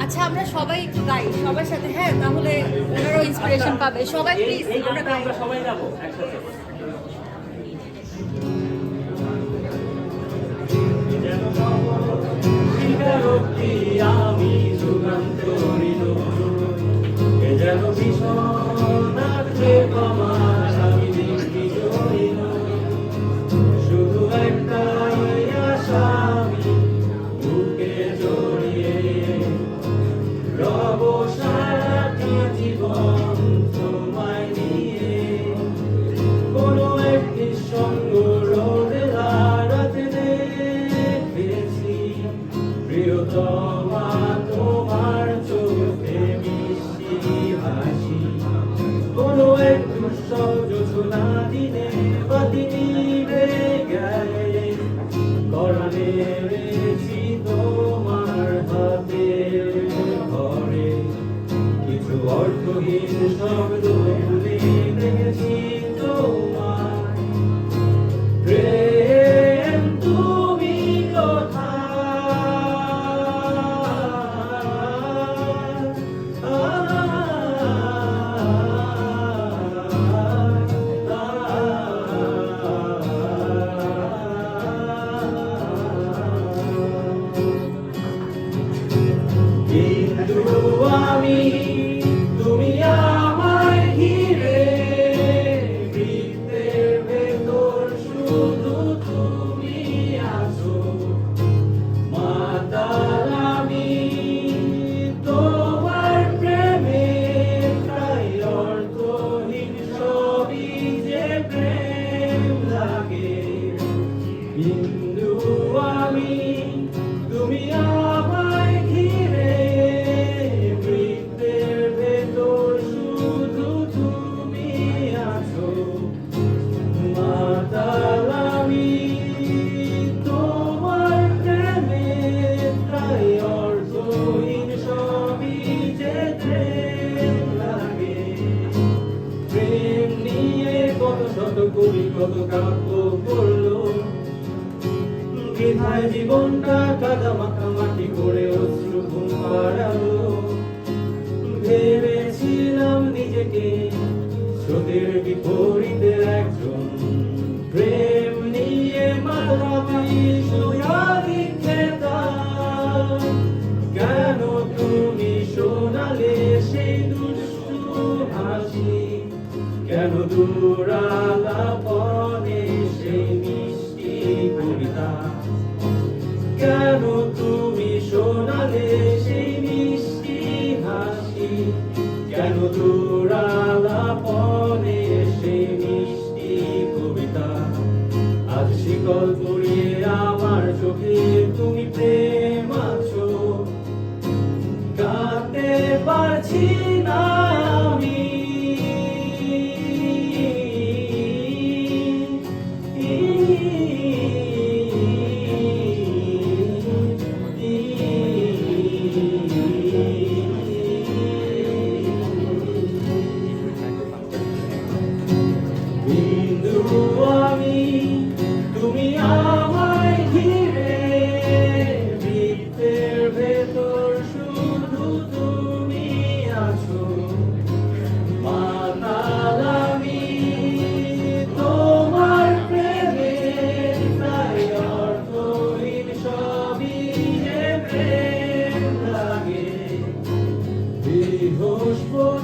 আচ্ছা আমরা সবাই একটু গাই সবার সাথে, হ্যাঁ, তাহলে ওনারাও ইন্সপিরেশন পাবে। সবাই প্লিজ আমরা গাই। আমরা সবাই যাবো একসাথে। আমি যুগান্তরিণ এ যেন ভীষণ আমার আমি দেখি জড়িত শুধু একটাই আশা আমি বুকে জড়িয়ে রব সারাটি জীবন তোমায় নিয়ে কোনো একটি সঙ্গ রোদে রাতে দেখেছি প্রিয়তমা তোমার চোখে মিষ্টি হাসি কোনো একটু সজোছনা দিনে বাতি নিভে গেলে করণে রেছি তোমার হাতে ঘরে কিছু অর্থহীন শব্দ ভুলে দেখেছি তোমার প্রেম তুমি কিন্তু আমি তুমি আমায় ঘিরে বৃত্তের ভেতর শুধু তুমি আছো মাতাল আমি তোমার প্রেমে প্রায় অর্থহীন সবই যে প্রেম লাগে কিন্তু আমি তুমি আমায় ঘিরে বৃত্তের ভেতর শুধু তুমি আছো মাতাল আমি তোমার প্রেমে প্রায় অর্থহীন সবই যে প্রেম লাগে প্রেম নিয়ে কত শত কবি কত কাব্য পড়লো বৃথায় জীবনটা কাদা মাখামাখি করে অশ্রু ঘুম পাড়ালো ভেবেছিলাম নিজেকে স্রোতের বিপরীতে একজন প্রেম নিয়ে মাতামাতি সুয়াদি খেতাম কেন তুমি শোনালে সেই দুষ্টু হাসি কেন দূরালাপনে সেই মিষ্টি কবিতা কেন তুমি শোনালে সেই মিষ্টি হাসি কেন দূরালাপনে সেই মিষ্টি কবিতা আজ শিকল পরিয়ে আমার চোখে তুমি প্রেম আছো কাঁদতে পারছি না আমি কিন্তু আমি তুমি আমায় ঘিরে বৃত্তের ভেতর শুধু তুমি আছো মাতাল আমি তোমার প্রেমে প্রায় অর্থহীন সবই যে প্রেম লাগে বৃহস্পতি